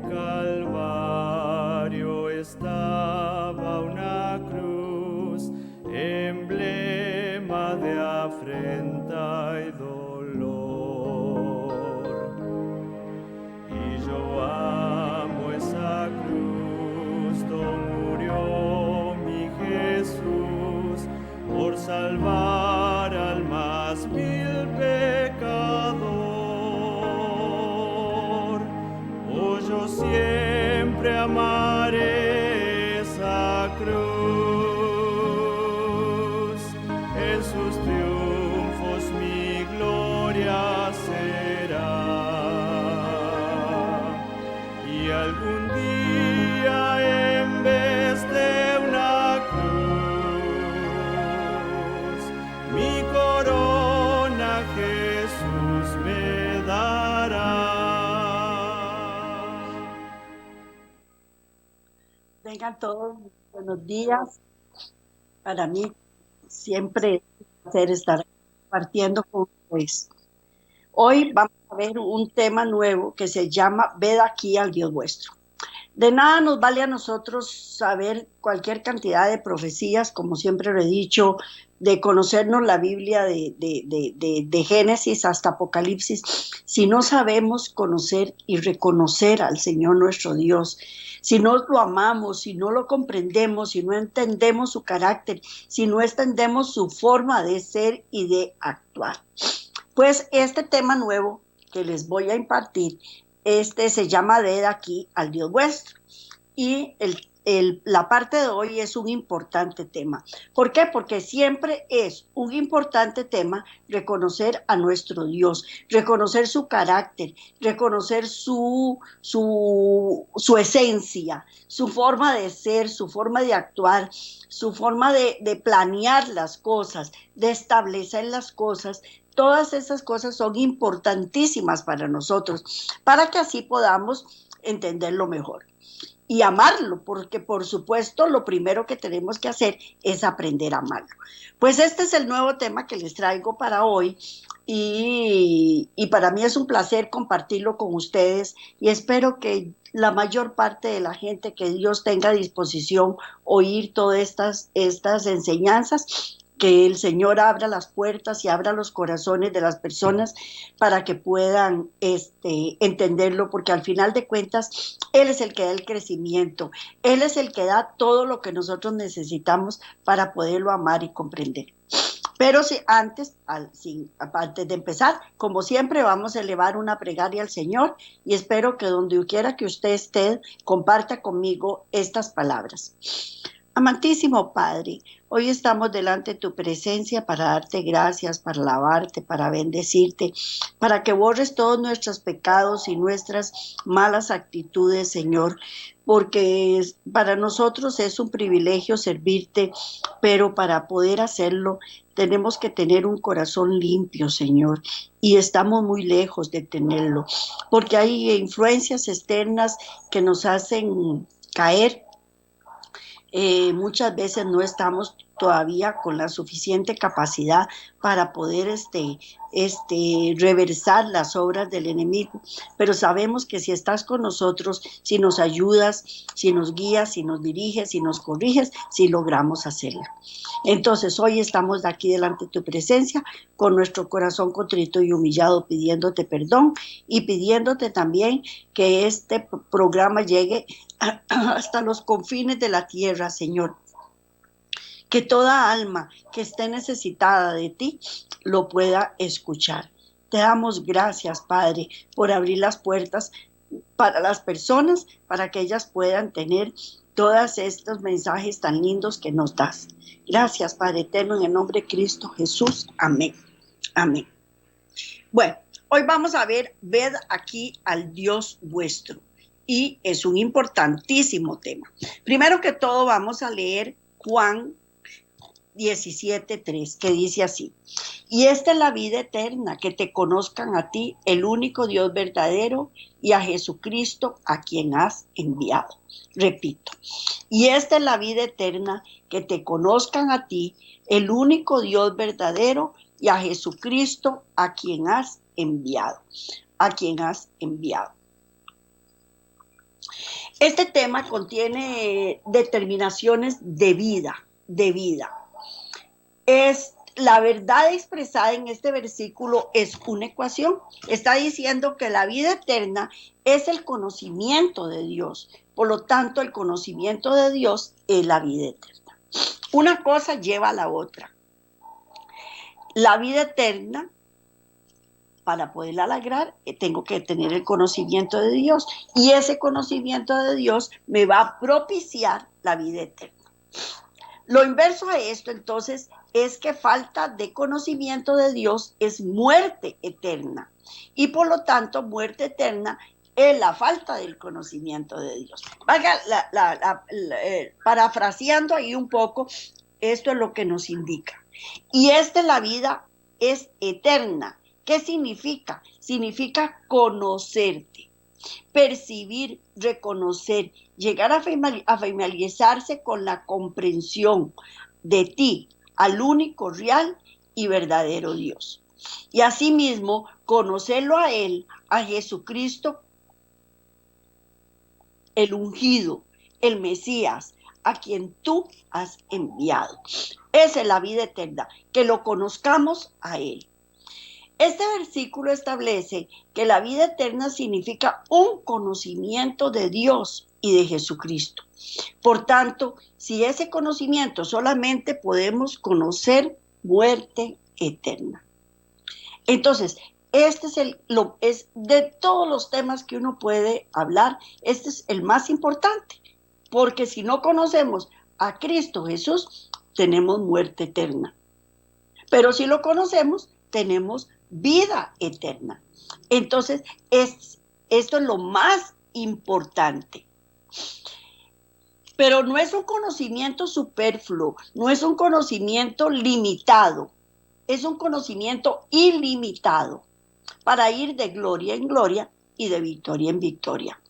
Calvario estaba una cruz, emblema de afrenta y dolor. Y yo amo esa cruz, donde murió mi Jesús, por salvar al más vil pecador. Oh, yo siempre amaré esa cruz, en sus triunfos mi gloria será. Y algún día, en vez de una cruz, mi corona Jesús me dará. Vengan todos, buenos días. Para mí siempre es un placer estar compartiendo con ustedes. Hoy vamos a ver un tema nuevo que se llama Ved aquí al Dios vuestro. De nada nos vale a nosotros saber cualquier cantidad de profecías, como siempre lo he dicho, de conocernos la Biblia de Génesis hasta Apocalipsis, si no sabemos conocer y reconocer al Señor nuestro Dios, si no lo amamos, si no lo comprendemos, si no entendemos su carácter, si no entendemos su forma de ser y de actuar. Pues este tema nuevo que les voy a impartir, se llama Ved aquí al Dios vuestro. Y la parte de hoy es un importante tema. ¿Por qué? Porque siempre es un importante tema reconocer a nuestro Dios, reconocer su carácter, reconocer su esencia, su forma de ser, su forma de actuar, su forma de planear las cosas, de establecer las cosas. Todas esas cosas son importantísimas para nosotros, para que así podamos entenderlo mejor y amarlo, porque por supuesto lo primero que tenemos que hacer es aprender a amarlo. Pues este es el nuevo tema que les traigo para hoy y para mí es un placer compartirlo con ustedes y espero que la mayor parte de la gente, que Dios tenga a disposición oír todas estas enseñanzas, que el Señor abra las puertas y abra los corazones de las personas para que puedan entenderlo, porque al final de cuentas, Él es el que da el crecimiento, Él es el que da todo lo que nosotros necesitamos para poderlo amar y comprender. Pero si antes de empezar, como siempre, vamos a elevar una plegaria al Señor y espero que donde quiera que usted esté, comparta conmigo estas palabras. Amantísimo Padre, hoy estamos delante de tu presencia para darte gracias, para alabarte, para bendecirte, para que borres todos nuestros pecados y nuestras malas actitudes, Señor, porque para nosotros es un privilegio servirte, pero para poder hacerlo tenemos que tener un corazón limpio, Señor, y estamos muy lejos de tenerlo, porque hay influencias externas que nos hacen caer. Muchas veces no estamos todavía con la suficiente capacidad para poder reversar las obras del enemigo, pero sabemos que si estás con nosotros, si nos ayudas, si nos guías, si nos diriges, si nos corriges, si logramos hacerlo. Entonces hoy estamos aquí delante de tu presencia con nuestro corazón contrito y humillado, pidiéndote perdón y pidiéndote también que este programa llegue hasta los confines de la tierra, Señor. Que toda alma que esté necesitada de ti lo pueda escuchar. Te damos gracias, Padre, por abrir las puertas para las personas, para que ellas puedan tener todos estos mensajes tan lindos que nos das. Gracias, Padre eterno, en el nombre de Cristo Jesús. Amén. Amén. Bueno, hoy vamos a ver, ved aquí al Dios vuestro. Y es un importantísimo tema. Primero que todo vamos a leer Juan 17:3, que dice así: y esta es la vida eterna, que te conozcan a ti, el único Dios verdadero, y a Jesucristo, a quien has enviado. Repito, y esta es la vida eterna, que te conozcan a ti, el único Dios verdadero, y a Jesucristo, a quien has enviado. A quien has enviado. Este tema contiene determinaciones de vida, de vida. Es la verdad expresada en este versículo es una ecuación. Está diciendo que la vida eterna es el conocimiento de Dios. Por lo tanto, el conocimiento de Dios es la vida eterna. Una cosa lleva a la otra. La vida eterna, para poderla lograr, tengo que tener el conocimiento de Dios. Y ese conocimiento de Dios me va a propiciar la vida eterna. Lo inverso a esto, entonces, es que falta de conocimiento de Dios es muerte eterna. Y por lo tanto, muerte eterna es la falta del conocimiento de Dios. Parafraseando ahí un poco, esto es lo que nos indica. Y la vida es eterna. ¿Qué significa? Significa conocerte, percibir, reconocer, llegar a familiarizarse con la comprensión de ti, al único real y verdadero Dios. Y asimismo, conocerlo a Él, a Jesucristo, el ungido, el Mesías, a quien tú has enviado. Esa es la vida eterna, que lo conozcamos a Él. Este versículo establece que la vida eterna significa un conocimiento de Dios y de Jesucristo. Por tanto, si ese conocimiento solamente podemos conocer muerte eterna. Entonces, este es de todos los temas que uno puede hablar, este es el más importante, porque si no conocemos a Cristo Jesús, tenemos muerte eterna. Pero si lo conocemos, tenemos vida eterna. Entonces, esto es lo más importante. Pero no es un conocimiento superfluo, no es un conocimiento limitado, es un conocimiento ilimitado para ir de gloria en gloria y de victoria en victoria.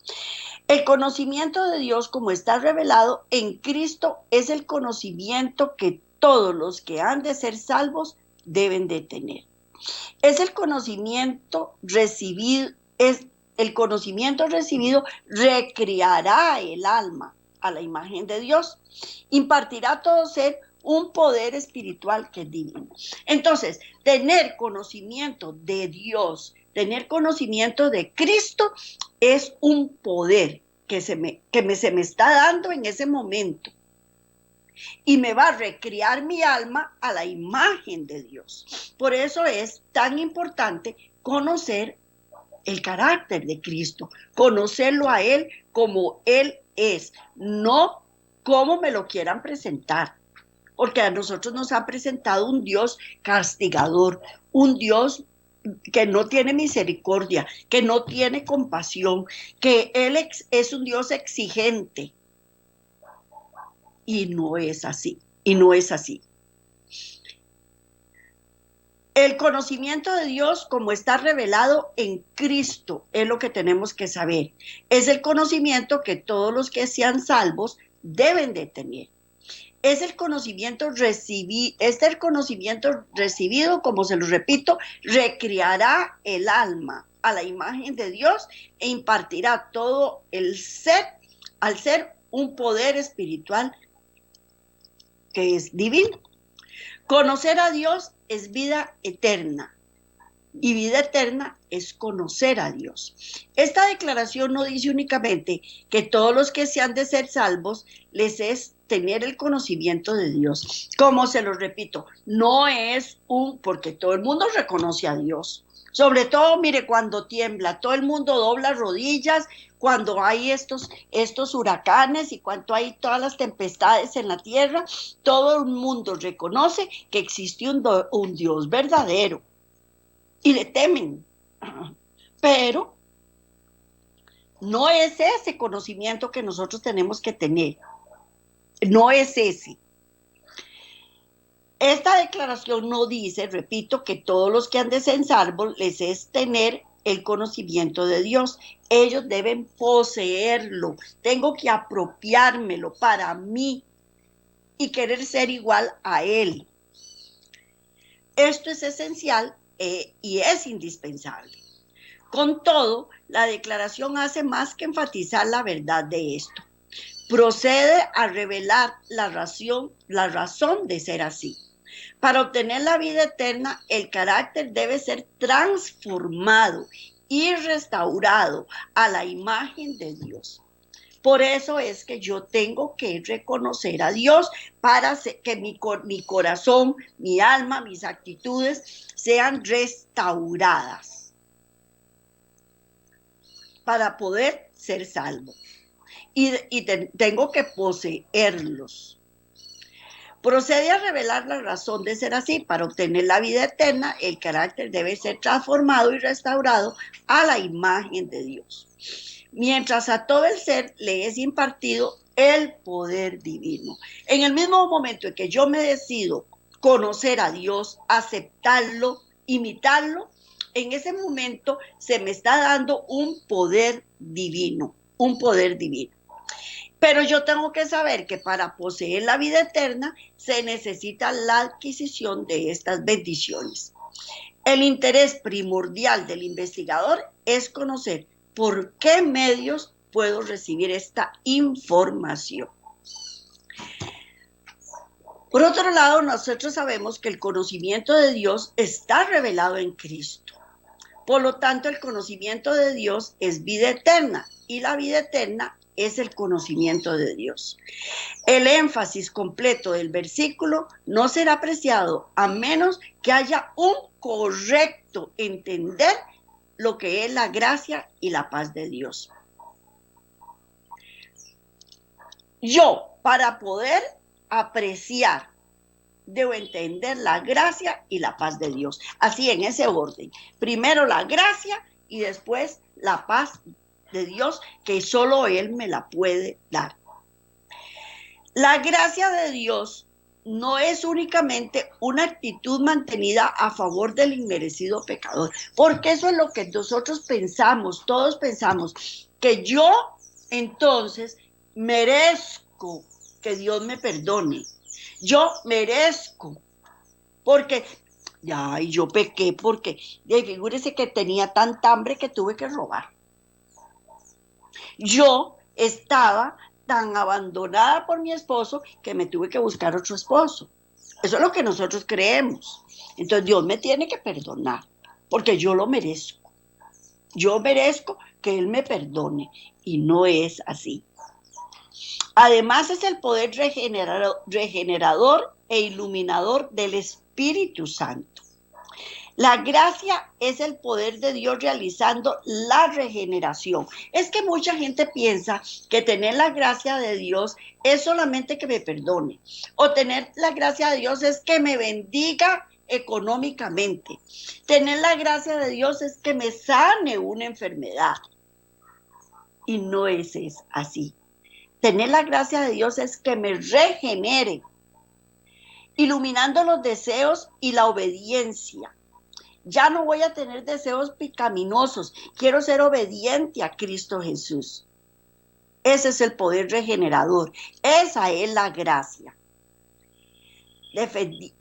El conocimiento de Dios, como está revelado en Cristo, es el conocimiento que todos los que han de ser salvos deben de tener. Es el conocimiento recibido, recreará el alma a la imagen de Dios, impartirá a todo ser un poder espiritual que es divino. Entonces, tener conocimiento de Dios, tener conocimiento de Cristo es un poder que se me está dando en ese momento. Y me va a recrear mi alma a la imagen de Dios. Por eso es tan importante conocer el carácter de Cristo, conocerlo a Él como Él es, no como me lo quieran presentar. Porque a nosotros nos ha presentado un Dios castigador, un Dios que no tiene misericordia, que no tiene compasión, que Él es un Dios exigente. Y no es así, El conocimiento de Dios, como está revelado en Cristo, es lo que tenemos que saber. Es el conocimiento que todos los que sean salvos deben de tener. Es el conocimiento recibido, como se lo repito, recreará el alma a la imagen de Dios e impartirá todo el ser, al ser un poder espiritual que es divino. Conocer a Dios es vida eterna y vida eterna es conocer a Dios. Esta declaración no dice únicamente que todos los que se han de ser salvos les es tener el conocimiento de Dios. Como se lo repito, no es porque todo el mundo reconoce a Dios. Sobre todo, mire, cuando tiembla, todo el mundo dobla rodillas, cuando hay estos huracanes y cuando hay todas las tempestades en la tierra, todo el mundo reconoce que existe un Dios verdadero y le temen. Pero no es ese conocimiento que nosotros tenemos que tener. No es ese. Esta declaración no dice, repito, que todos los que han de ser salvos les es tener el conocimiento de Dios. Ellos deben poseerlo. Tengo que apropiármelo para mí y querer ser igual a Él. Esto es esencial y es indispensable. Con todo, la declaración hace más que enfatizar la verdad de esto. Procede a revelar la razón de ser así. Para obtener la vida eterna, el carácter debe ser transformado y restaurado a la imagen de Dios. Por eso es que yo tengo que reconocer a Dios para que mi corazón, mi alma, mis actitudes sean restauradas para poder ser salvo. Tengo que poseerlos. Procede a revelar la razón de ser así. Para obtener la vida eterna, el carácter debe ser transformado y restaurado a la imagen de Dios. Mientras a todo el ser le es impartido el poder divino. En el mismo momento en que yo me decido conocer a Dios, aceptarlo, imitarlo, en ese momento se me está dando un poder divino, un poder divino. Pero yo tengo que saber que para poseer la vida eterna se necesita la adquisición de estas bendiciones. El interés primordial del investigador es conocer por qué medios puedo recibir esta información. Por otro lado, nosotros sabemos que el conocimiento de Dios está revelado en Cristo. Por lo tanto, el conocimiento de Dios es vida eterna y la vida eterna es el conocimiento de Dios. El énfasis completo del versículo no será apreciado a menos que haya un correcto entender lo que es la gracia y la paz de Dios. Yo, para poder apreciar, debo entender la gracia y la paz de Dios. Así, en ese orden. Primero la gracia y después la paz de Dios, que solo Él me la puede dar. La gracia de Dios no es únicamente una actitud mantenida a favor del inmerecido pecador, porque eso es lo que nosotros pensamos, todos pensamos, que yo entonces merezco que Dios me perdone. Yo merezco, porque yo pequé, porque figúrese que tenía tanta hambre que tuve que robar. Yo estaba tan abandonada por mi esposo que me tuve que buscar otro esposo. Eso es lo que nosotros creemos. Entonces Dios me tiene que perdonar, porque yo lo merezco. Yo merezco que Él me perdone, y no es así. Además, es el poder regenerador e iluminador del Espíritu Santo. La gracia es el poder de Dios realizando la regeneración. Es que mucha gente piensa que tener la gracia de Dios es solamente que me perdone, o tener la gracia de Dios es que me bendiga económicamente. Tener la gracia de Dios es que me sane una enfermedad. Y no es así. Tener la gracia de Dios es que me regenere, iluminando los deseos y la obediencia. Ya no voy a tener deseos pecaminosos. Quiero ser obediente a Cristo Jesús. Ese es el poder regenerador. Esa es la gracia.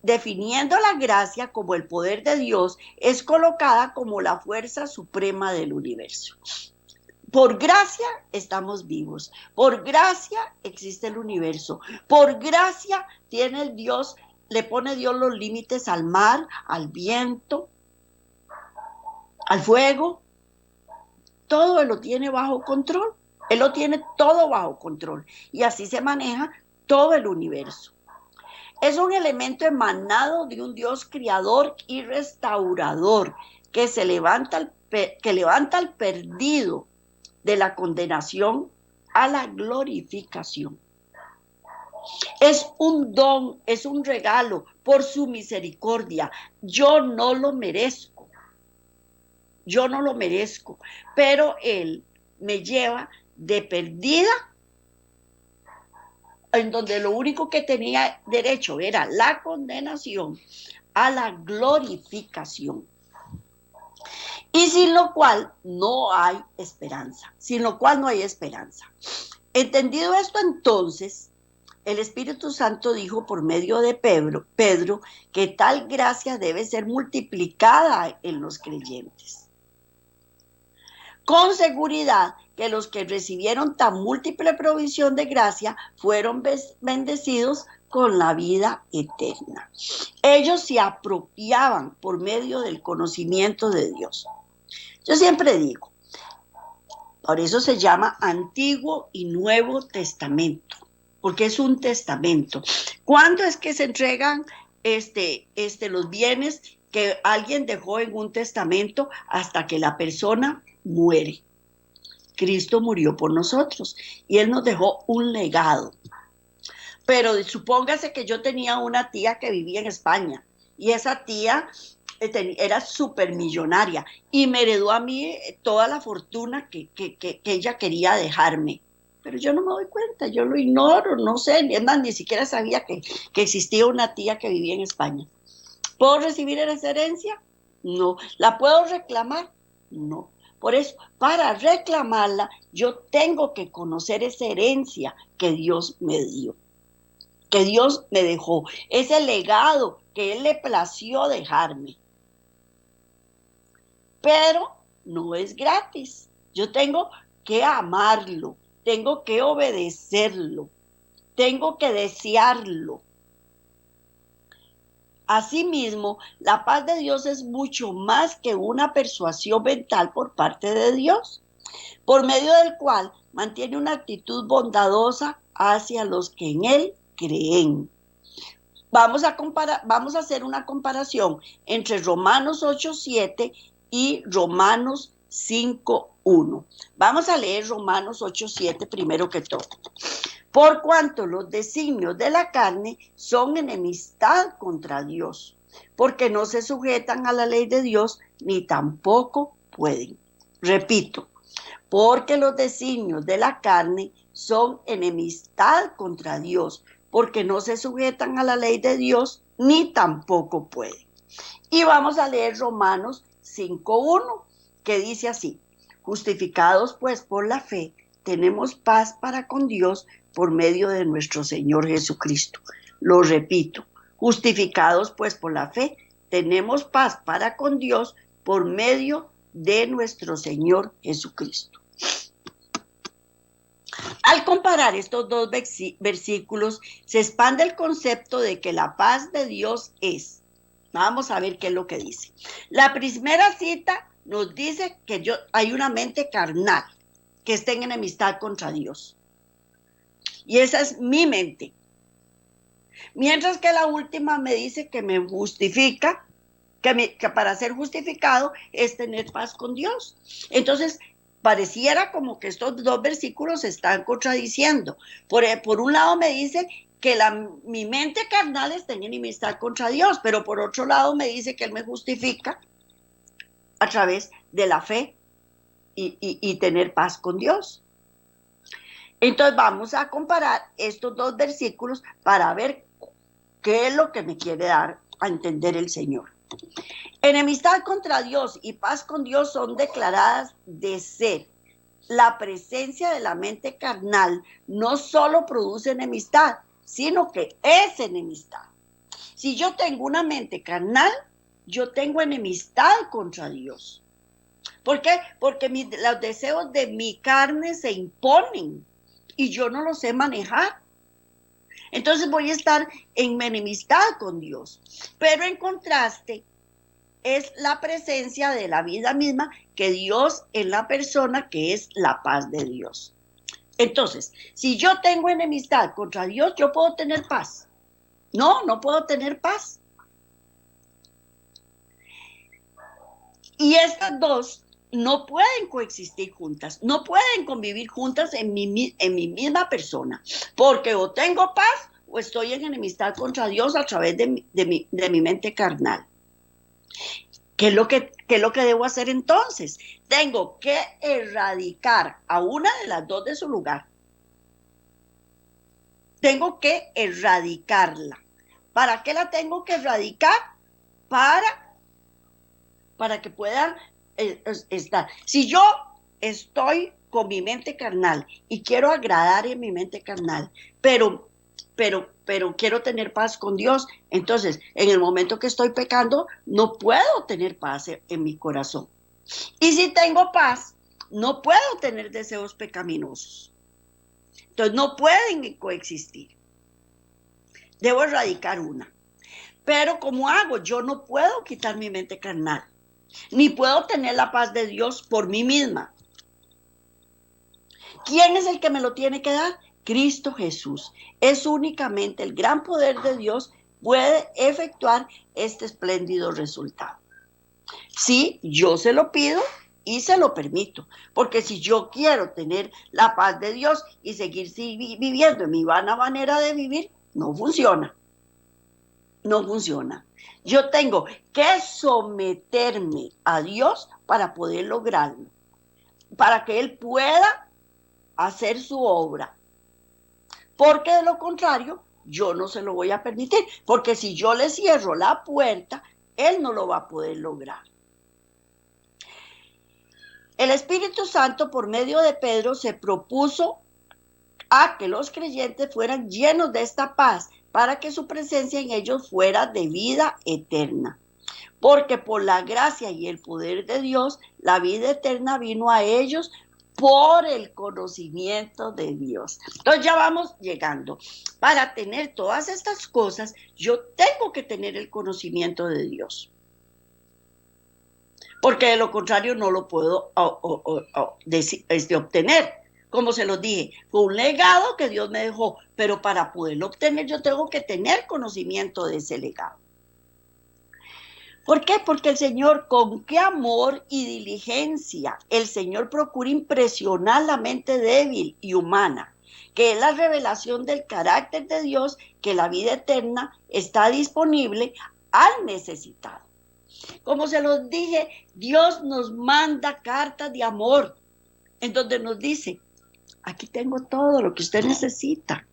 Definiendo la gracia como el poder de Dios, es colocada como la fuerza suprema del universo. Por gracia estamos vivos. Por gracia existe el universo. Por gracia le pone Dios los límites al mar, al viento, al fuego. Todo Él lo tiene bajo control. Él lo tiene todo bajo control. Y así se maneja todo el universo. Es un elemento emanado de un Dios criador y restaurador que levanta al perdido de la condenación a la glorificación. Es un don, es un regalo por su misericordia. Yo no lo merezco. Yo no lo merezco, pero Él me lleva de perdida, en donde lo único que tenía derecho era la condenación, a la glorificación. Y sin lo cual no hay esperanza. Sin lo cual no hay esperanza. Entendido esto, entonces, el Espíritu Santo dijo por medio de Pedro que tal gracia debe ser multiplicada en los creyentes. con seguridad que los que recibieron tan múltiple provisión de gracia fueron bendecidos con la vida eterna. Ellos se apropiaban por medio del conocimiento de Dios. Yo siempre digo, por eso se llama Antiguo y Nuevo Testamento, porque es un testamento. ¿Cuándo es que se entregan los bienes que alguien dejó en un testamento? Hasta que la persona muere. Cristo murió por nosotros y Él nos dejó un legado. Pero supóngase que yo tenía una tía que vivía en España y esa tía era súper millonaria y me heredó a mí toda la fortuna que ella quería dejarme. Pero yo no me doy cuenta, yo lo ignoro, no sé, es más, ni siquiera sabía que existía una tía que vivía en España. ¿Puedo recibir esa herencia? No. ¿La puedo reclamar? No. Por eso, para reclamarla, yo tengo que conocer esa herencia que Dios me dio, que Dios me dejó, ese legado que Él le plació dejarme. Pero no es gratis. Yo tengo que amarlo, tengo que obedecerlo, tengo que desearlo. Asimismo, la paz de Dios es mucho más que una persuasión mental por parte de Dios, por medio del cual mantiene una actitud bondadosa hacia los que en Él creen. Vamos a hacer una comparación entre Romanos 8:7 y Romanos 5:1. Vamos a leer Romanos 8:7 primero que todo. Por cuanto los designios de la carne son enemistad contra Dios, porque no se sujetan a la ley de Dios, ni tampoco pueden. Repito, porque los designios de la carne son enemistad contra Dios, porque no se sujetan a la ley de Dios, ni tampoco pueden. Y vamos a leer Romanos 5:1, que dice así: justificados pues por la fe, tenemos paz para con Dios por medio de nuestro Señor Jesucristo. Lo repito, justificados pues por la fe, tenemos paz para con Dios por medio de nuestro Señor Jesucristo. Al comparar estos dos versículos, se expande el concepto de que la paz de Dios es. Vamos a ver qué es lo que dice. La primera cita nos dice que hay una mente carnal que está en enemistad contra Dios. Y esa es mi mente. Mientras que la última me dice que me justifica, que para ser justificado es tener paz con Dios. Entonces, pareciera como que estos dos versículos se están contradiciendo. Por un lado me dice que mi mente carnal está en enemistad contra Dios, pero por otro lado me dice que Él me justifica a través de la fe y tener paz con Dios. Entonces vamos a comparar estos dos versículos para ver qué es lo que me quiere dar a entender el Señor. Enemistad contra Dios y paz con Dios son declaradas de ser. La presencia de la mente carnal no solo produce enemistad, sino que es enemistad. Si yo tengo una mente carnal, yo tengo enemistad contra Dios. ¿Por qué? Porque los deseos de mi carne se imponen y yo no los sé manejar. Entonces voy a estar en enemistad con Dios. Pero en contraste, es la presencia de la vida misma que Dios en la persona, que es la paz de Dios. Entonces, si yo tengo enemistad contra Dios, ¿yo puedo tener paz? No, no puedo tener paz. Y estas dos no pueden coexistir juntas, no pueden convivir juntas en mi misma persona, porque o tengo paz o estoy en enemistad contra Dios a través de mi mente carnal. ¿Qué es lo que debo hacer entonces? Tengo que erradicar a una de las dos de su lugar. Tengo que erradicarla. ¿Para qué la tengo que erradicar? Para que pueda estar. Si yo estoy con mi mente carnal y quiero agradar en mi mente carnal, pero quiero tener paz con Dios, entonces en el momento que estoy pecando no puedo tener paz en mi corazón. Y si tengo paz, no puedo tener deseos pecaminosos. Entonces no pueden coexistir. Debo erradicar una. Pero ¿cómo hago? Yo no puedo quitar mi mente carnal, ni puedo tener la paz de Dios por mí misma. ¿Quién es el que me lo tiene que dar? Cristo Jesús. Es únicamente el gran poder de Dios puede efectuar este espléndido resultado. Sí, yo se lo pido y se lo permito, porque si yo quiero tener la paz de Dios y seguir viviendo en mi vana manera de vivir, no funciona. No funciona. Yo tengo que someterme a Dios para poder lograrlo, para que Él pueda hacer su obra. Porque de lo contrario, yo no se lo voy a permitir, porque si yo le cierro la puerta, Él no lo va a poder lograr. El Espíritu Santo, por medio de Pedro, se propuso a que los creyentes fueran llenos de esta paz, para que su presencia en ellos fuera de vida eterna. Porque por la gracia y el poder de Dios, la vida eterna vino a ellos por el conocimiento de Dios. Entonces ya vamos llegando. Para tener todas estas cosas, yo tengo que tener el conocimiento de Dios. Porque de lo contrario no lo puedo obtener. Como se los dije, fue un legado que Dios me dejó, pero para poderlo obtener yo tengo que tener conocimiento de ese legado. ¿Por qué? Porque el Señor, con qué amor y diligencia, el Señor procura impresionar la mente débil y humana, que es la revelación del carácter de Dios, que la vida eterna está disponible al necesitado. Como se los dije, Dios nos manda cartas de amor, en donde nos dice, aquí tengo todo lo que usted necesita.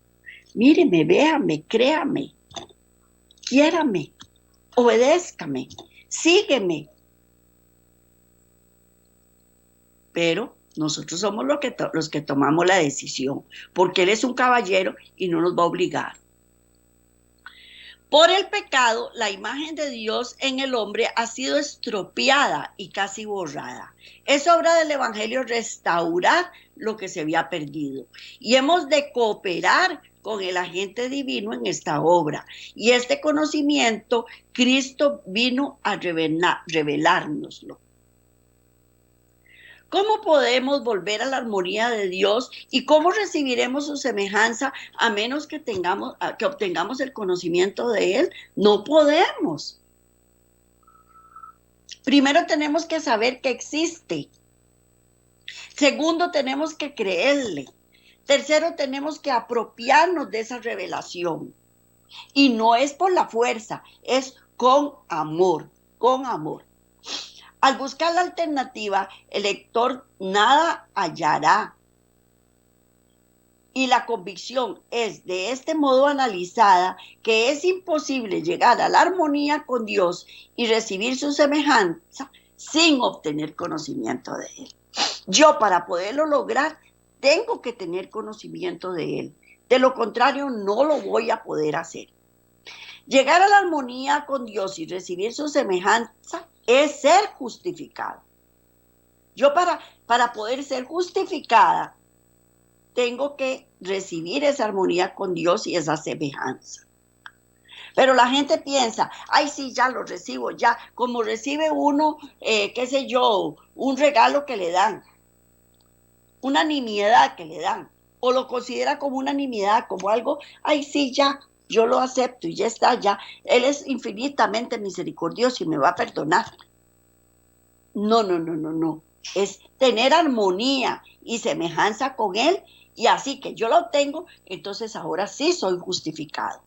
Míreme, véame, créame, quiérame, obedézcame, sígueme. Pero nosotros somos los que tomamos la decisión, porque Él es un caballero y no nos va a obligar. Por el pecado, la imagen de Dios en el hombre ha sido estropeada y casi borrada. Es obra del Evangelio restaurar lo que se había perdido. Y hemos de cooperar con el agente divino en esta obra. Y este conocimiento, Cristo vino a revelárnoslo. ¿Cómo podemos volver a la armonía de Dios y cómo recibiremos su semejanza a menos que obtengamos el conocimiento de Él? No podemos. Primero tenemos que saber que existe. Segundo, tenemos que creerle. Tercero, tenemos que apropiarnos de esa revelación. Y no es por la fuerza, es con amor, con amor. Al buscar la alternativa, el lector nada hallará. Y la convicción es de este modo analizada que es imposible llegar a la armonía con Dios y recibir su semejanza sin obtener conocimiento de Él. Yo, para poderlo lograr, tengo que tener conocimiento de Él. De lo contrario, no lo voy a poder hacer. Llegar a la armonía con Dios y recibir su semejanza es ser justificado. Yo para poder ser justificada, tengo que recibir esa armonía con Dios y esa semejanza. Pero la gente piensa, ay sí, ya lo recibo, ya, como recibe uno, qué sé yo, un regalo que le dan, una nimiedad que le dan, o lo considera como una nimiedad, como algo, ay sí, ya, yo lo acepto y ya está, ya. Él es infinitamente misericordioso y me va a perdonar. No. Es tener armonía y semejanza con Él y así que yo lo obtengo, entonces ahora sí soy justificado.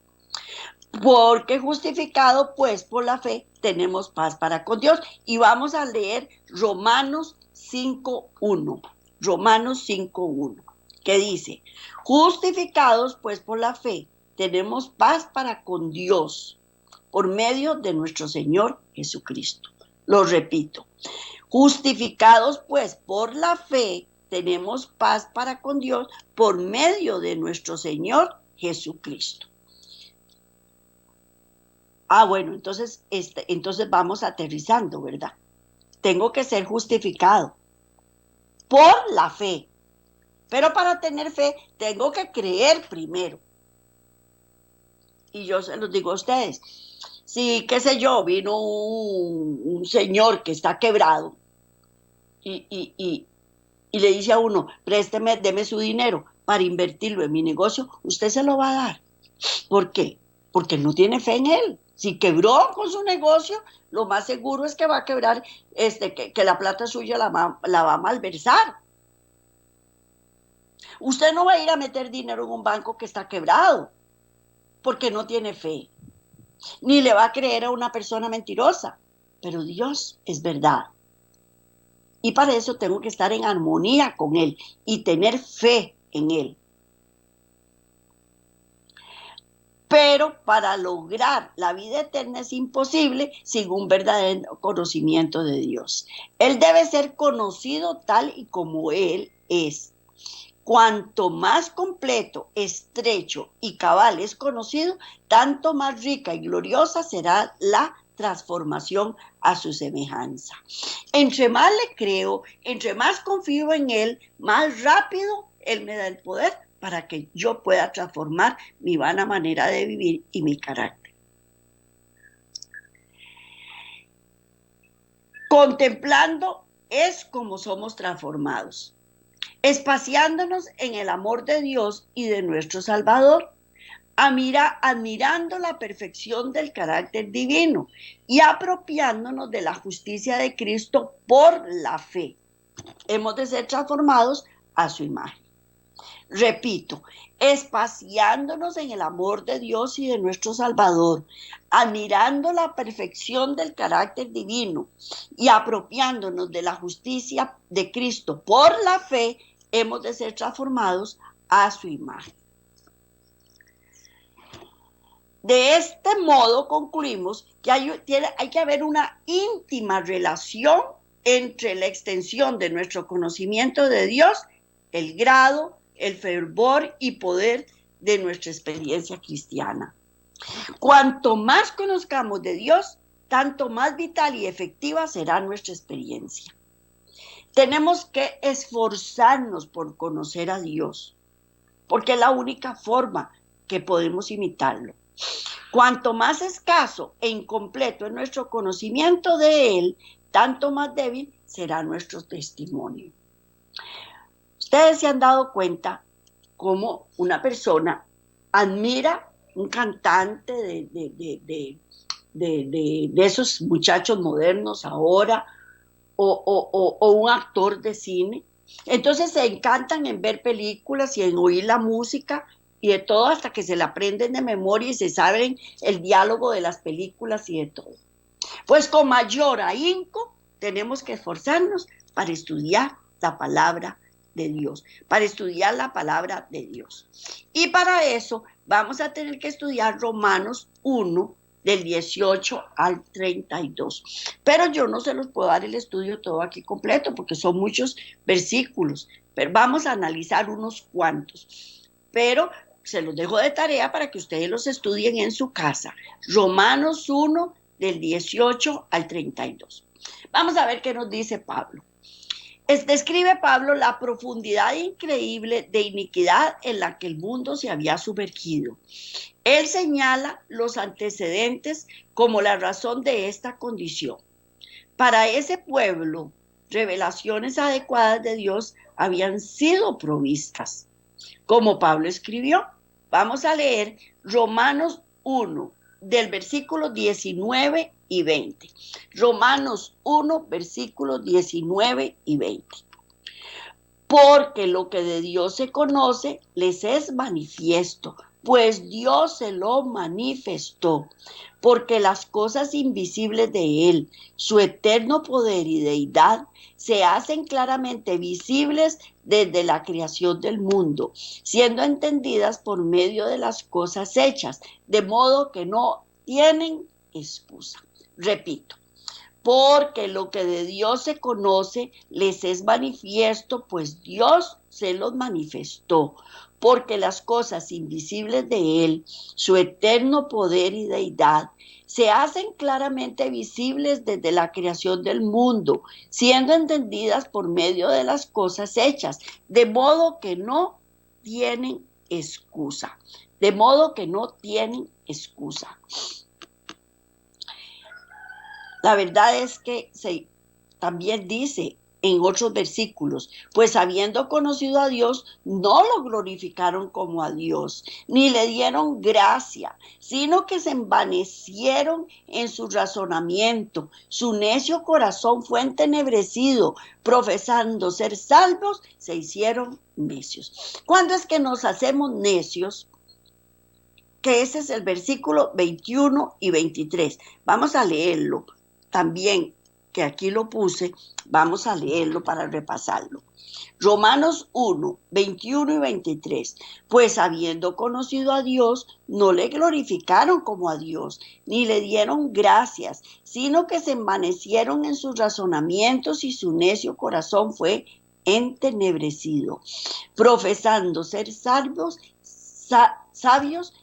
Porque justificado, pues por la fe tenemos paz para con Dios. Y vamos a leer Romanos 5:1. Romanos 5:1, que dice, justificados pues por la fe, tenemos paz para con Dios por medio de nuestro Señor Jesucristo. Lo repito, justificados pues por la fe, tenemos paz para con Dios por medio de nuestro Señor Jesucristo. Bueno, entonces vamos aterrizando, ¿verdad? Tengo que ser justificado por la fe. Pero para tener fe tengo que creer primero. Y yo se los digo a ustedes, si, qué sé yo, vino un señor que está quebrado y le dice a uno, présteme, deme su dinero para invertirlo en mi negocio, usted se lo va a dar. ¿Por qué? Porque no tiene fe en él. Si quebró con su negocio, lo más seguro es que va a quebrar, que la plata suya la va a malversar. Usted no va a ir a meter dinero en un banco que está quebrado, porque no tiene fe. Ni le va a creer a una persona mentirosa. Pero Dios es verdad. Y para eso tengo que estar en armonía con Él y tener fe en Él. Pero para lograr la vida eterna es imposible sin un verdadero conocimiento de Dios. Él debe ser conocido tal y como Él es. Cuanto más completo, estrecho y cabal es conocido, tanto más rica y gloriosa será la transformación a su semejanza. Entre más le creo, entre más confío en Él, más rápido Él me da el poder para que yo pueda transformar mi vana manera de vivir y mi carácter. Contemplando es como somos transformados, espaciándonos en el amor de Dios y de nuestro Salvador, admirando la perfección del carácter divino y apropiándonos de la justicia de Cristo por la fe. Hemos de ser transformados a su imagen. Repito, espaciándonos en el amor de Dios y de nuestro Salvador, admirando la perfección del carácter divino y apropiándonos de la justicia de Cristo por la fe, hemos de ser transformados a su imagen. De este modo concluimos que hay que haber una íntima relación entre la extensión de nuestro conocimiento de Dios, el grado, el fervor y poder de nuestra experiencia cristiana. Cuanto más conozcamos de Dios, tanto más vital y efectiva será nuestra experiencia. Tenemos que esforzarnos por conocer a Dios, porque es la única forma que podemos imitarlo. Cuanto más escaso e incompleto es nuestro conocimiento de Él, tanto más débil será nuestro testimonio. Ustedes se han dado cuenta cómo una persona admira un cantante de esos muchachos modernos ahora, o un actor de cine. Entonces se encantan en ver películas y en oír la música y de todo hasta que se la aprenden de memoria y se saben el diálogo de las películas y de todo. Pues con mayor ahínco tenemos que esforzarnos para estudiar la palabra de Dios, para estudiar la palabra de Dios. Y para eso vamos a tener que estudiar Romanos 1, del 18 al 32. Pero yo no se los puedo dar el estudio todo aquí completo porque son muchos versículos, pero vamos a analizar unos cuantos. Pero se los dejo de tarea para que ustedes los estudien en su casa. Romanos 1, del 18 al 32. Vamos a ver qué nos dice Pablo. Describe Pablo la profundidad increíble de iniquidad en la que el mundo se había sumergido. Él señala los antecedentes como la razón de esta condición. Para ese pueblo, revelaciones adecuadas de Dios habían sido provistas. Como Pablo escribió, vamos a leer Romanos 1, del versículo 19 y 20. Romanos 1, versículos 19 y 20. Porque lo que de Dios se conoce les es manifiesto, pues Dios se lo manifestó, porque las cosas invisibles de Él, su eterno poder y deidad, se hacen claramente visibles desde la creación del mundo, siendo entendidas por medio de las cosas hechas, de modo que no tienen excusa. Repito, porque lo que de Dios se conoce les es manifiesto, pues Dios se los manifestó, porque las cosas invisibles de Él, su eterno poder y deidad, se hacen claramente visibles desde la creación del mundo, siendo entendidas por medio de las cosas hechas, de modo que no tienen excusa, de modo que no tienen excusa. La verdad es que también dice en otros versículos, pues habiendo conocido a Dios, no lo glorificaron como a Dios, ni le dieron gracia, sino que se envanecieron en su razonamiento. Su necio corazón fue entenebrecido, profesando ser salvos, se hicieron necios. ¿Cuándo es que nos hacemos necios? Que ese es el versículo 21 y 23. Vamos a leerlo también, que aquí lo puse, vamos a leerlo para repasarlo. Romanos 1, 21 y 23. Pues habiendo conocido a Dios, no le glorificaron como a Dios, ni le dieron gracias, sino que se envanecieron en sus razonamientos y su necio corazón fue entenebrecido. Profesando ser sabios,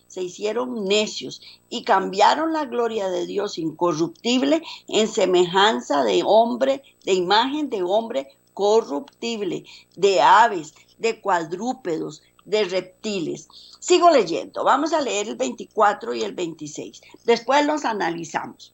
se hicieron necios y cambiaron la gloria de Dios incorruptible en semejanza de hombre, de imagen de hombre corruptible, de aves, de cuadrúpedos, de reptiles. Sigo leyendo, vamos a leer el 24 y el 26. Después los analizamos.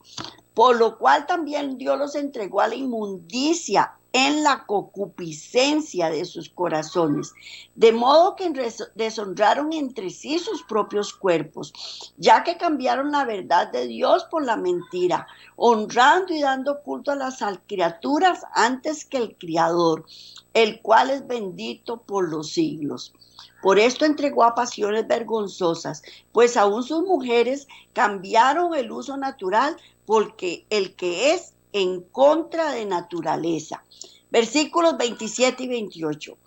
Por lo cual también Dios los entregó a la inmundicia en la concupiscencia de sus corazones, de modo que deshonraron entre sí sus propios cuerpos, ya que cambiaron la verdad de Dios por la mentira, honrando y dando culto a las criaturas antes que el Criador, el cual es bendito por los siglos. Por esto entregó a pasiones vergonzosas, pues aún sus mujeres cambiaron el uso natural porque el que es en contra de naturaleza. Versículos 27 y 28.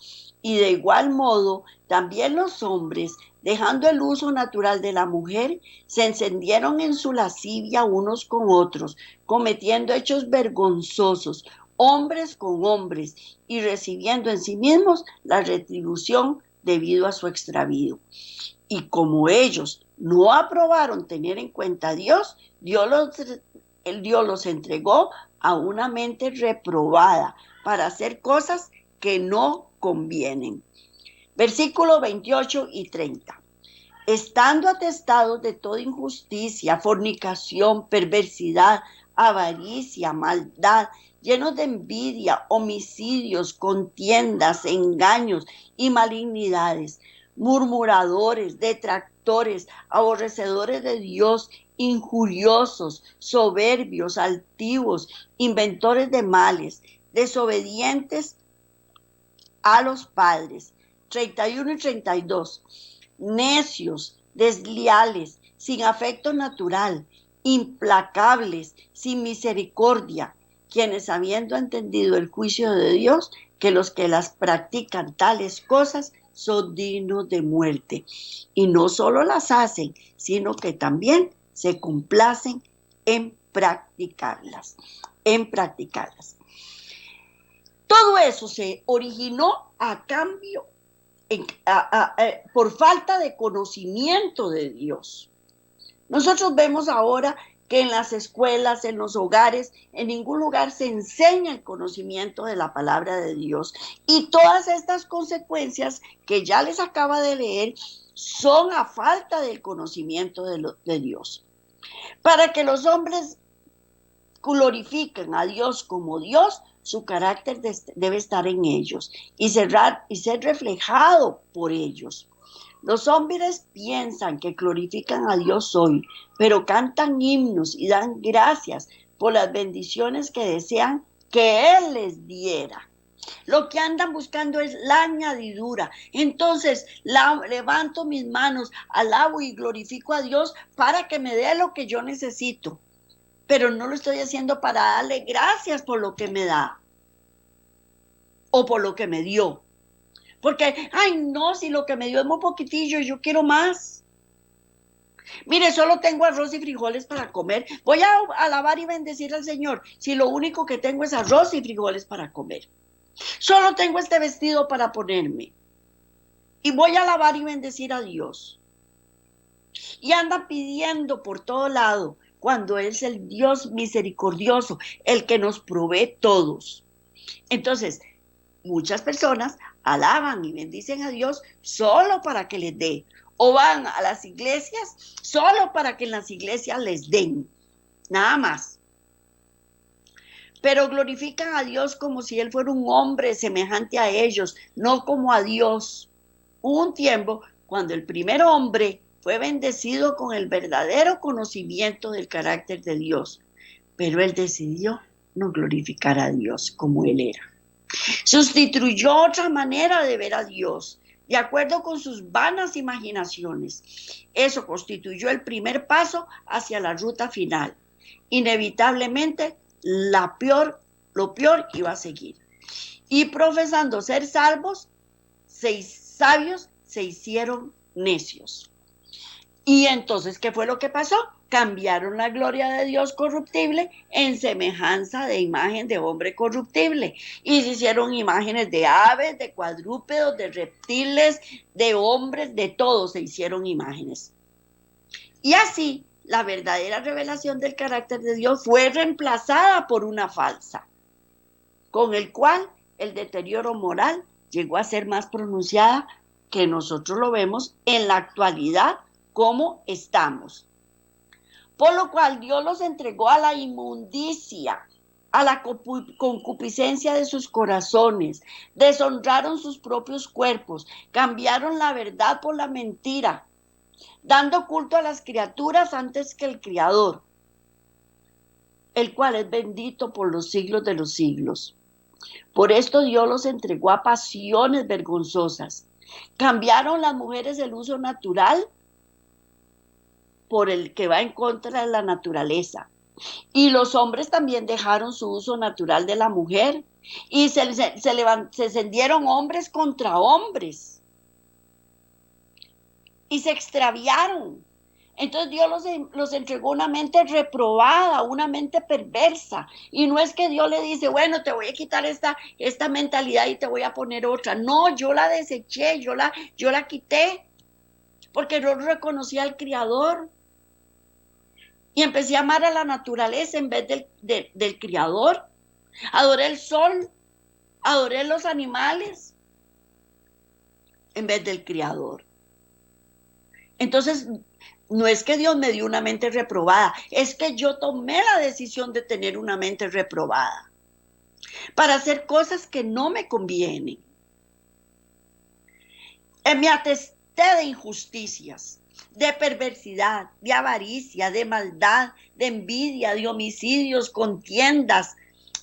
Y de igual modo, también los hombres, dejando el uso natural de la mujer, se encendieron en su lascivia unos con otros, cometiendo hechos vergonzosos, hombres con hombres, y recibiendo en sí mismos la retribución debido a su extravío. Y como ellos no aprobaron tener en cuenta a Dios, Dios los entregó a una mente reprobada para hacer cosas que no convienen. Versículos 28 y 30. Estando atestados de toda injusticia, fornicación, perversidad, avaricia, maldad, llenos de envidia, homicidios, contiendas, engaños y malignidades, murmuradores, detractores, aborrecedores de Dios, injuriosos, soberbios, altivos, inventores de males, desobedientes a los padres. 31 y 32. Necios, desleales, sin afecto natural, implacables, sin misericordia, quienes habiendo entendido el juicio de Dios, que los que las practican tales cosas son dignos de muerte. Y no solo las hacen, sino que también se complacen en practicarlas. Todo eso se originó a cambio, por falta de conocimiento de Dios. Nosotros vemos ahora que en las escuelas, en los hogares, en ningún lugar se enseña el conocimiento de la palabra de Dios. Y todas estas consecuencias que ya les acaba de leer son a falta del conocimiento de Dios. Para que los hombres glorifiquen a Dios como Dios, su carácter debe estar en ellos y ser reflejado por ellos. Los hombres piensan que glorifican a Dios hoy, pero cantan himnos y dan gracias por las bendiciones que desean que Él les diera. Lo que andan buscando es la añadidura. Entonces levanto mis manos, alabo y glorifico a Dios para que me dé lo que yo necesito. Pero no lo estoy haciendo para darle gracias por lo que me da o por lo que me dio. Porque, ay no, si lo que me dio es muy poquitillo, yo quiero más. Mire, solo tengo arroz y frijoles para comer. Voy a alabar y bendecir al Señor si lo único que tengo es arroz y frijoles para comer. Solo tengo este vestido para ponerme. Y voy a alabar y bendecir a Dios. Y anda pidiendo por todo lado cuando es el Dios misericordioso, el que nos provee todos. Entonces, muchas personas alaban y bendicen a Dios solo para que les dé. O van a las iglesias solo para que en las iglesias les den. Nada más. Pero glorifican a Dios como si Él fuera un hombre semejante a ellos, no como a Dios. Hubo un tiempo cuando el primer hombre fue bendecido con el verdadero conocimiento del carácter de Dios, pero él decidió no glorificar a Dios como Él era. Sustituyó otra manera de ver a Dios, de acuerdo con sus vanas imaginaciones. Eso constituyó el primer paso hacia la ruta final. Inevitablemente, lo peor iba a seguir. Y profesando ser sabios se hicieron necios. Y entonces, ¿qué fue lo que pasó? Cambiaron la gloria de Dios corruptible en semejanza de imagen de hombre corruptible. Y se hicieron imágenes de aves, de cuadrúpedos, de reptiles, de hombres, de todos se hicieron imágenes. Y así, la verdadera revelación del carácter de Dios fue reemplazada por una falsa, con el cual el deterioro moral llegó a ser más pronunciada que nosotros lo vemos en la actualidad como estamos. Por lo cual Dios los entregó a la inmundicia, a la concupiscencia de sus corazones, deshonraron sus propios cuerpos, cambiaron la verdad por la mentira, dando culto a las criaturas antes que el Criador, el cual es bendito por los siglos de los siglos. Por esto Dios los entregó a pasiones vergonzosas. Cambiaron las mujeres el uso natural por el que va en contra de la naturaleza. Y los hombres también dejaron su uso natural de la mujer. Y se encendieron hombres contra hombres. Y se extraviaron. Entonces Dios los entregó una mente reprobada, una mente perversa. Y no es que Dios le dice, bueno, te voy a quitar esta mentalidad y te voy a poner otra. No, yo la deseché, yo la quité. Porque no reconocía al Criador. Y empecé a amar a la naturaleza en vez del Criador. Adoré el sol, adoré los animales en vez del Criador. Entonces, no es que Dios me dio una mente reprobada, es que yo tomé la decisión de tener una mente reprobada para hacer cosas que no me convienen. Me atesté de injusticias, de perversidad, de avaricia, de maldad, de envidia, de homicidios, contiendas,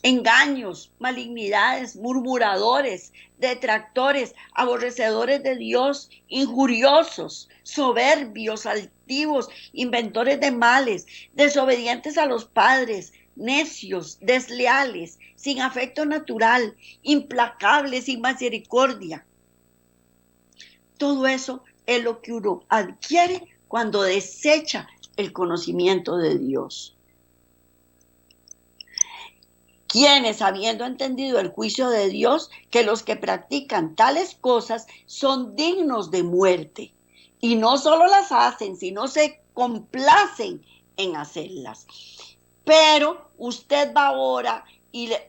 engaños, malignidades, murmuradores, detractores, aborrecedores de Dios, injuriosos, soberbios, altivos, inventores de males, desobedientes a los padres, necios, desleales, sin afecto natural, implacables, sin misericordia. Todo eso es lo que uno adquiere cuando desecha el conocimiento de Dios. Quienes, habiendo entendido el juicio de Dios, que los que practican tales cosas son dignos de muerte, y no solo las hacen, sino se complacen en hacerlas. Pero usted va ahora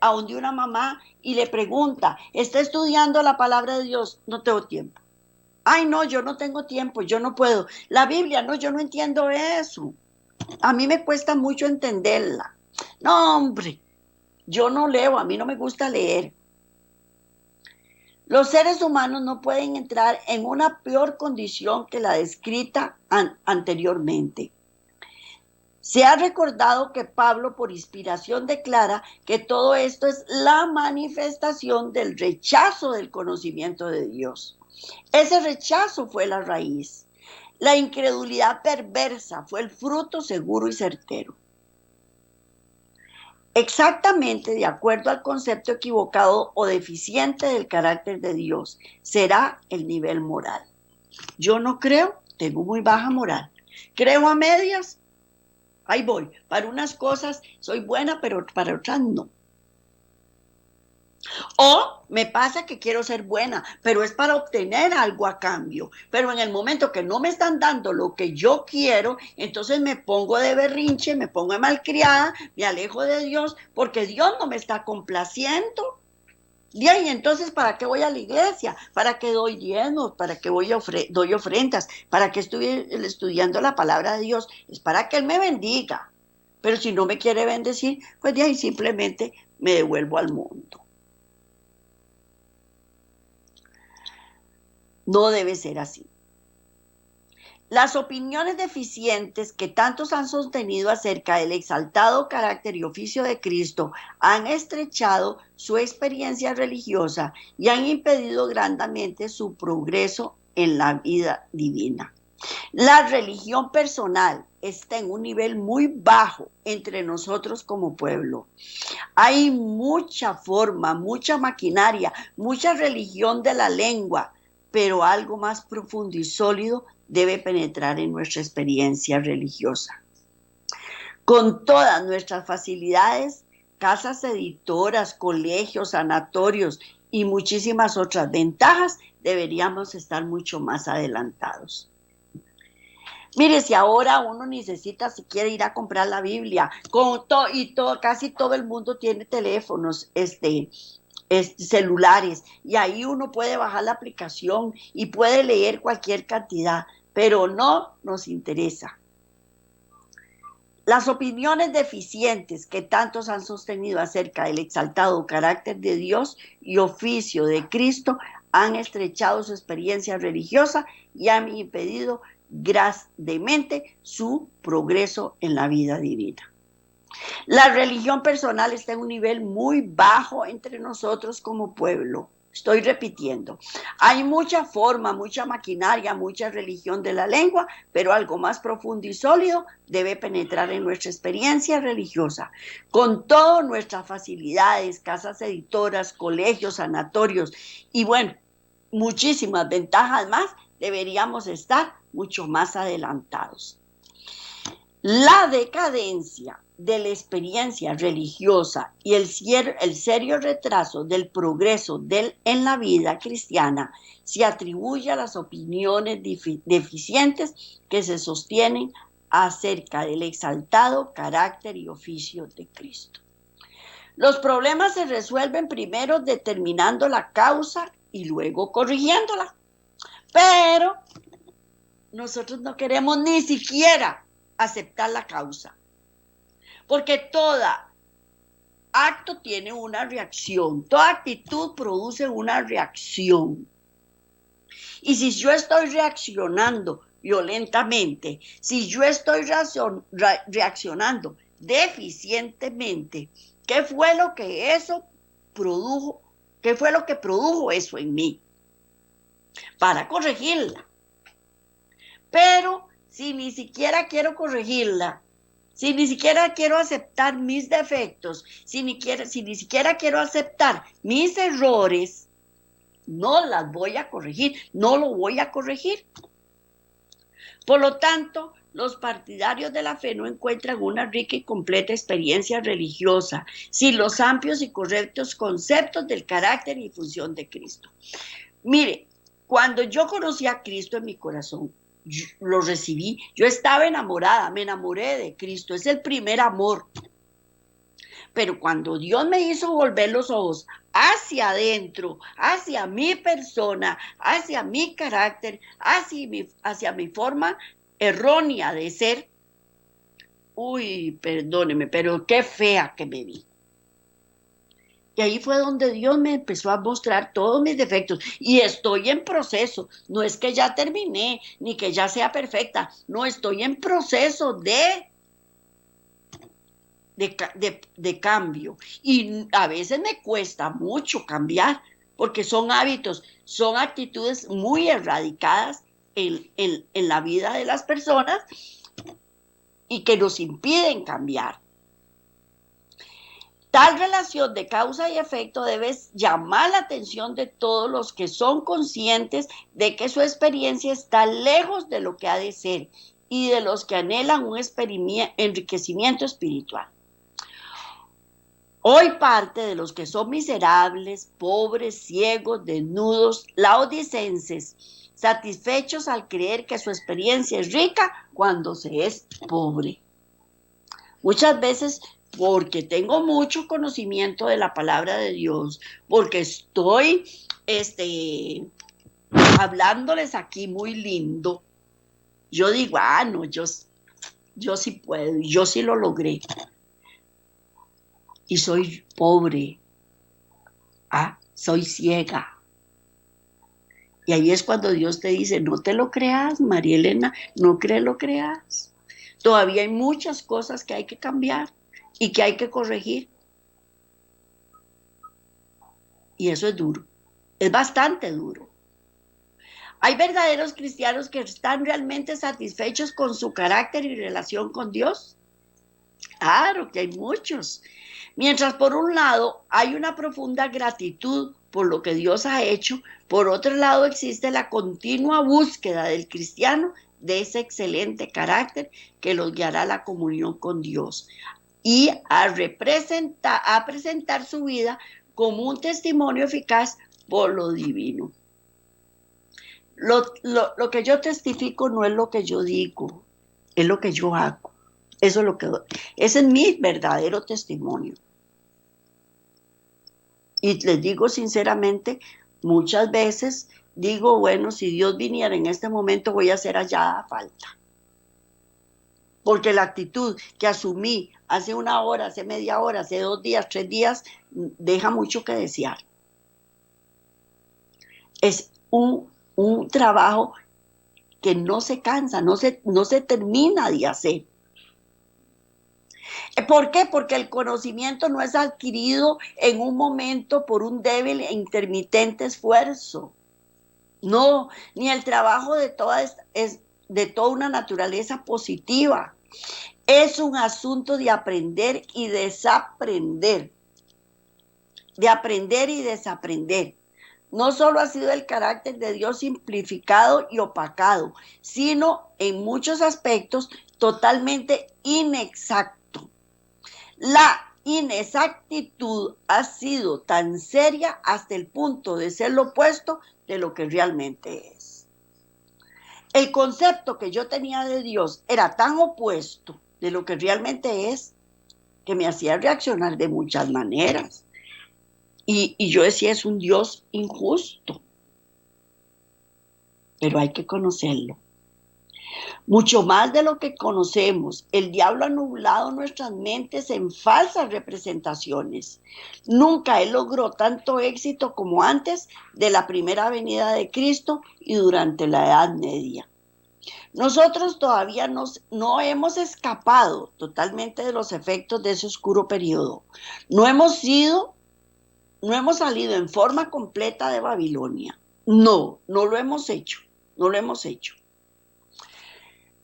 a donde una mamá y le pregunta, ¿está estudiando la palabra de Dios? No tengo tiempo. Ay, no, yo no tengo tiempo, yo no puedo. La Biblia, no, yo no entiendo eso. A mí me cuesta mucho entenderla. No, hombre, yo no leo, a mí no me gusta leer. Los seres humanos no pueden entrar en una peor condición que la descrita anteriormente. Se ha recordado que Pablo, por inspiración, declara que todo esto es la manifestación del rechazo del conocimiento de Dios. Ese rechazo fue la raíz. La incredulidad perversa fue el fruto seguro y certero. Exactamente de acuerdo al concepto equivocado o deficiente del carácter de Dios, será el nivel moral. Yo no creo, tengo muy baja moral. Creo a medias, ahí voy. Para unas cosas soy buena, pero para otras no. O me pasa que quiero ser buena, pero es para obtener algo a cambio. Pero en el momento que no me están dando lo que yo quiero, entonces me pongo de berrinche, me pongo de malcriada, me alejo de Dios, porque Dios no me está complaciendo. Y ahí entonces, ¿para qué voy a la iglesia? ¿Para qué doy diezmos? ¿Para qué doy ofrendas? ¿Para qué estoy estudiando la palabra de Dios? Es para que Él me bendiga. Pero si no me quiere bendecir, pues de ahí simplemente me devuelvo al mundo. No debe ser así. Las opiniones deficientes que tantos han sostenido acerca del exaltado carácter y oficio de Cristo han estrechado su experiencia religiosa y han impedido grandemente su progreso en la vida divina. La religión personal está en un nivel muy bajo entre nosotros como pueblo. Hay mucha forma, mucha maquinaria, mucha religión de la lengua, pero algo más profundo y sólido debe penetrar en nuestra experiencia religiosa. Con todas nuestras facilidades, casas editoras, colegios, sanatorios y muchísimas otras ventajas, deberíamos estar mucho más adelantados. Mire, si ahora uno necesita, si quiere ir a comprar la Biblia, casi todo el mundo tiene teléfonos, celulares, y ahí uno puede bajar la aplicación y puede leer cualquier cantidad, pero no nos interesa. Las opiniones deficientes que tantos han sostenido acerca del exaltado carácter de Dios y oficio de Cristo han estrechado su experiencia religiosa y han impedido grandemente su progreso en la vida divina. La religión personal está en un nivel muy bajo entre nosotros como pueblo. Estoy repitiendo. Hay mucha forma, mucha maquinaria, mucha religión de la lengua, pero algo más profundo y sólido debe penetrar en nuestra experiencia religiosa. Con todas nuestras facilidades, casas editoras, colegios, sanatorios y bueno, muchísimas ventajas más, deberíamos estar mucho más adelantados. La decadencia de la experiencia religiosa y el serio retraso del progreso en la vida cristiana se atribuye a las opiniones deficientes que se sostienen acerca del exaltado carácter y oficio de Cristo. Los problemas se resuelven primero determinando la causa y luego corrigiéndola. Pero nosotros no queremos ni siquiera aceptar la causa. Porque todo acto tiene una reacción, toda actitud produce una reacción. Y si yo estoy reaccionando violentamente, si yo estoy reaccionando deficientemente, ¿qué fue lo que eso produjo? ¿Qué fue lo que produjo eso en mí? Para corregirla. Pero si ni siquiera quiero corregirla, si ni siquiera quiero aceptar mis defectos, si ni siquiera quiero aceptar mis errores, no las voy a corregir, no lo voy a corregir. Por lo tanto, los partidarios de la fe no encuentran una rica y completa experiencia religiosa sin los amplios y correctos conceptos del carácter y función de Cristo. Mire, cuando yo conocí a Cristo en mi corazón, lo recibí, yo estaba enamorada, me enamoré de Cristo, es el primer amor. Pero cuando Dios me hizo volver los ojos hacia adentro, hacia mi persona, hacia mi carácter, hacia mi forma errónea de ser, perdóneme, pero qué fea que me vi. Y ahí fue donde Dios me empezó a mostrar todos mis defectos. Y estoy en proceso. No es que ya terminé, ni que ya sea perfecta. No, estoy en proceso de cambio. Y a veces me cuesta mucho cambiar, porque son hábitos, son actitudes muy erradicadas en la vida de las personas y que nos impiden cambiar. Tal relación de causa y efecto debe llamar la atención de todos los que son conscientes de que su experiencia está lejos de lo que ha de ser y de los que anhelan un enriquecimiento espiritual. Hoy parte de los que son miserables, pobres, ciegos, desnudos, laodicenses, satisfechos al creer que su experiencia es rica cuando se es pobre. Muchas veces porque tengo mucho conocimiento de la palabra de Dios, porque estoy hablándoles aquí muy lindo, yo digo, no, yo sí puedo, yo sí lo logré. Y soy pobre, soy ciega. Y ahí es cuando Dios te dice, no te lo creas, María Elena, no lo creas. Todavía hay muchas cosas que hay que cambiar y que hay que corregir. Y eso es duro, es bastante duro. Hay verdaderos cristianos que están realmente satisfechos con su carácter y relación con Dios. Claro que hay muchos. Mientras por un lado hay una profunda gratitud por lo que Dios ha hecho, por otro lado existe la continua búsqueda del cristiano de ese excelente carácter que los guiará a la comunión con Dios y a presentar su vida como un testimonio eficaz por lo divino. Lo que yo testifico no es lo que yo digo, es lo que yo hago. Ese es mi verdadero testimonio. Y les digo sinceramente, muchas veces digo, bueno, si Dios viniera en este momento voy a hacer allá falta. Porque la actitud que asumí hace una hora, hace media hora, hace 2 días, 3 días, deja mucho que desear. Es un trabajo que no se cansa, no se termina de hacer. ¿Por qué? Porque el conocimiento no es adquirido en un momento por un débil e intermitente esfuerzo. No, ni el trabajo es de toda una naturaleza positiva. Es un asunto de aprender y desaprender. De aprender y desaprender. No solo ha sido el carácter de Dios simplificado y opacado, sino en muchos aspectos totalmente inexacto. La inexactitud ha sido tan seria hasta el punto de ser lo opuesto de lo que realmente es. El concepto que yo tenía de Dios era tan opuesto de lo que realmente es que me hacía reaccionar de muchas maneras. Y yo decía, es un Dios injusto, pero hay que conocerlo. Mucho más de lo que conocemos, el diablo ha nublado nuestras mentes en falsas representaciones. Nunca él logró tanto éxito como antes de la primera venida de Cristo y durante la Edad Media. Nosotros todavía no hemos escapado totalmente de los efectos de ese oscuro periodo. No hemos salido en forma completa de Babilonia. No lo hemos hecho.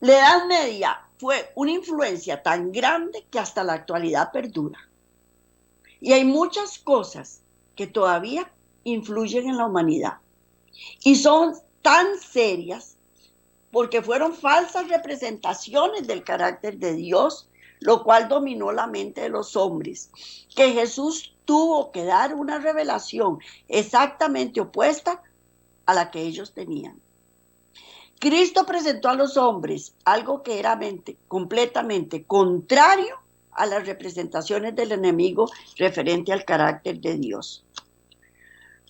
La Edad Media fue una influencia tan grande que hasta la actualidad perdura. Y hay muchas cosas que todavía influyen en la humanidad. Y son tan serias porque fueron falsas representaciones del carácter de Dios, lo cual dominó la mente de los hombres, que Jesús tuvo que dar una revelación exactamente opuesta a la que ellos tenían. Cristo presentó a los hombres algo que era completamente contrario a las representaciones del enemigo referente al carácter de Dios.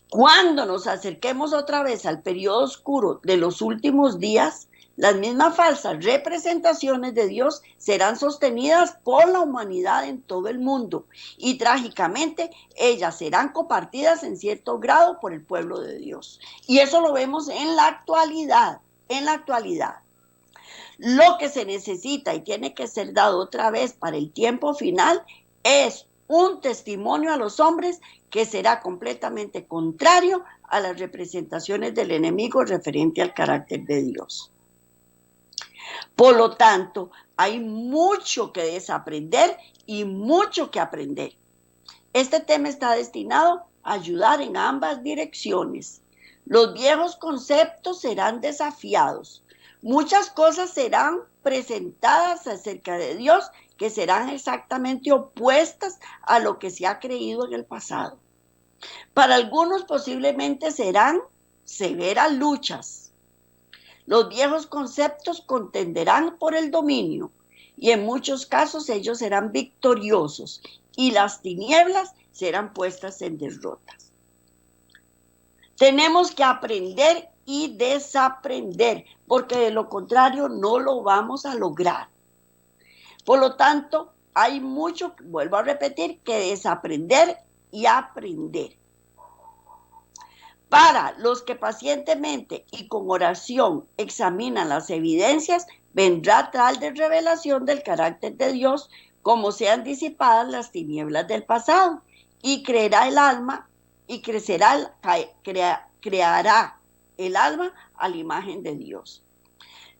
Cuando nos acerquemos otra vez al periodo oscuro de los últimos días, las mismas falsas representaciones de Dios serán sostenidas por la humanidad en todo el mundo y trágicamente ellas serán compartidas en cierto grado por el pueblo de Dios. Y eso lo vemos en la actualidad. Lo que se necesita y tiene que ser dado otra vez para el tiempo final es un testimonio a los hombres que será completamente contrario a las representaciones del enemigo referente al carácter de Dios. Por lo tanto, hay mucho que desaprender y mucho que aprender. Este tema está destinado a ayudar en ambas direcciones. Los viejos conceptos serán desafiados. Muchas cosas serán presentadas acerca de Dios que serán exactamente opuestas a lo que se ha creído en el pasado. Para algunos posiblemente serán severas luchas. Los viejos conceptos contenderán por el dominio y en muchos casos ellos serán victoriosos y las tinieblas serán puestas en derrotas. Tenemos que aprender y desaprender, porque de lo contrario no lo vamos a lograr. Por lo tanto, hay mucho, vuelvo a repetir, que desaprender y aprender. Para los que pacientemente y con oración examinan las evidencias, vendrá tal de revelación del carácter de Dios como sean disipadas las tinieblas del pasado, y creerá el alma y creará el alma a la imagen de Dios,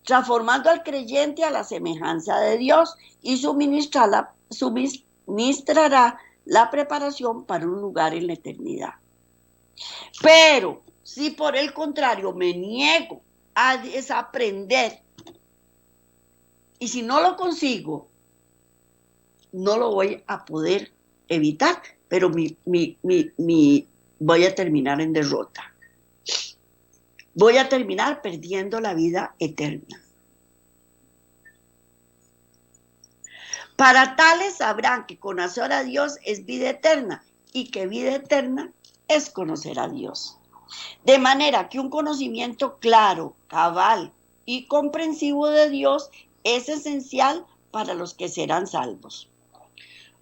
transformando al creyente a la semejanza de Dios, y suministrará la preparación para un lugar en la eternidad. Pero si por el contrario me niego a desaprender, y si no lo consigo, no lo voy a poder evitar, pero voy a terminar en derrota. Voy a terminar perdiendo la vida eterna. Para tales sabrán que conocer a Dios es vida eterna, y que vida eterna es conocer a Dios. De manera que un conocimiento claro, cabal y comprensivo de Dios es esencial para los que serán salvos.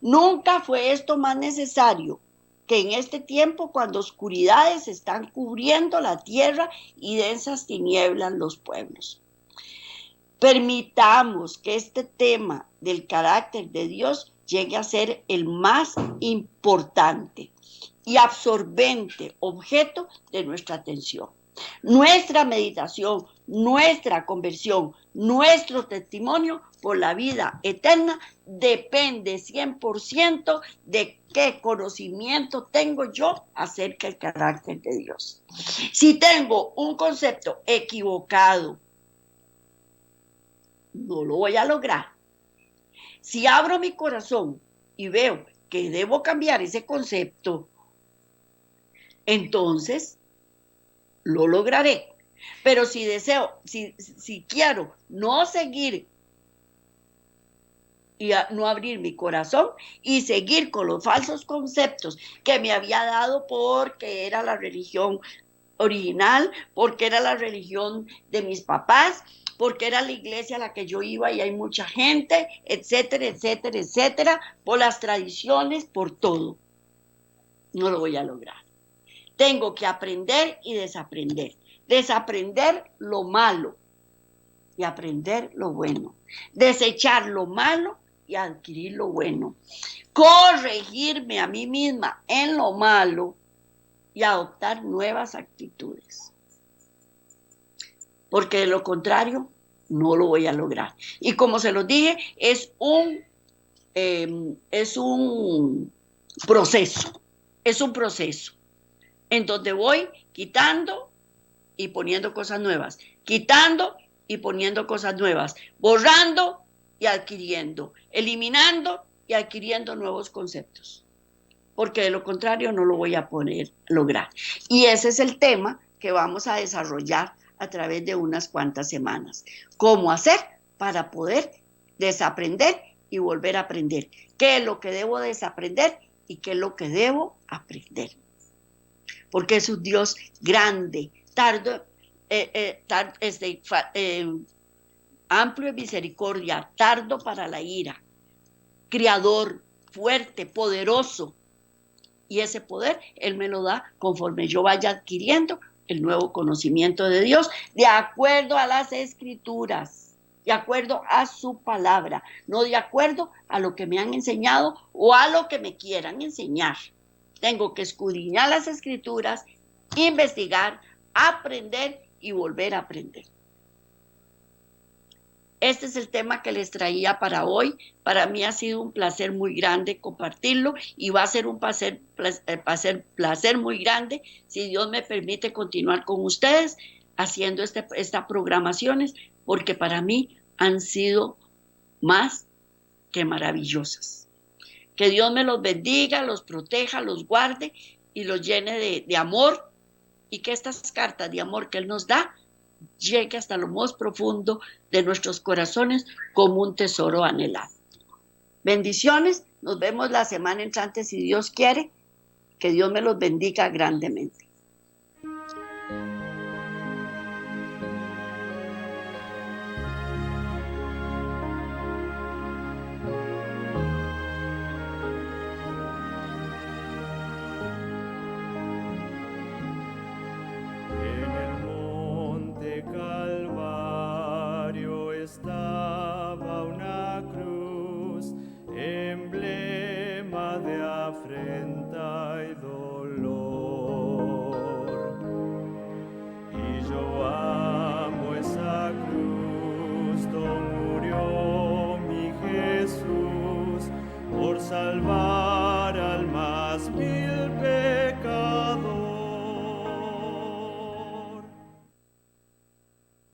Nunca fue esto más necesario que en este tiempo, cuando oscuridades están cubriendo la tierra y densas tinieblas los pueblos. Permitamos que este tema del carácter de Dios llegue a ser el más importante y absorbente objeto de nuestra atención. Nuestra meditación, nuestra conversión, nuestro testimonio por la vida eterna depende 100% de qué conocimiento tengo yo acerca del carácter de Dios. Si tengo un concepto equivocado, no lo voy a lograr. Si abro mi corazón y veo que debo cambiar ese concepto, entonces lo lograré. Pero si quiero no seguir y no abrir mi corazón y seguir con los falsos conceptos que me había dado porque era la religión original, porque era la religión de mis papás, porque era la iglesia a la que yo iba y hay mucha gente, etcétera, etcétera, etcétera, por las tradiciones, por todo, no lo voy a lograr. Tengo que aprender y desaprender. Desaprender lo malo y aprender lo bueno. Desechar lo malo y adquirir lo bueno. Corregirme a mí misma en lo malo y adoptar nuevas actitudes. Porque de lo contrario, no lo voy a lograr. Y como se los dije, es un proceso. Es un proceso en donde voy quitando y poniendo cosas nuevas, quitando y poniendo cosas nuevas, borrando y adquiriendo, eliminando y adquiriendo nuevos conceptos, porque de lo contrario no lo voy a poder lograr. Y ese es el tema que vamos a desarrollar a través de unas cuantas semanas. ¿Cómo hacer para poder desaprender y volver a aprender? ¿Qué es lo que debo desaprender y qué es lo que debo aprender? Porque es un Dios grande, amplio en misericordia, tardo para la ira, creador, fuerte, poderoso. Y ese poder Él me lo da conforme yo vaya adquiriendo el nuevo conocimiento de Dios, de acuerdo a las Escrituras, de acuerdo a su palabra, no de acuerdo a lo que me han enseñado o a lo que me quieran enseñar. Tengo que escudriñar las Escrituras, investigar, aprender y volver a aprender. Este es el tema que les traía para hoy. Para mí ha sido un placer muy grande compartirlo y va a ser un placer muy grande si Dios me permite continuar con ustedes haciendo estas programaciones, porque para mí han sido más que maravillosas. Que Dios me los bendiga, los proteja, los guarde y los llene de amor, y que estas cartas de amor que Él nos da llegue hasta lo más profundo de nuestros corazones como un tesoro anhelado. Bendiciones, nos vemos la semana entrante si Dios quiere. Que Dios me los bendiga grandemente. En el monte Calvario estaba una cruz, emblema de afrenta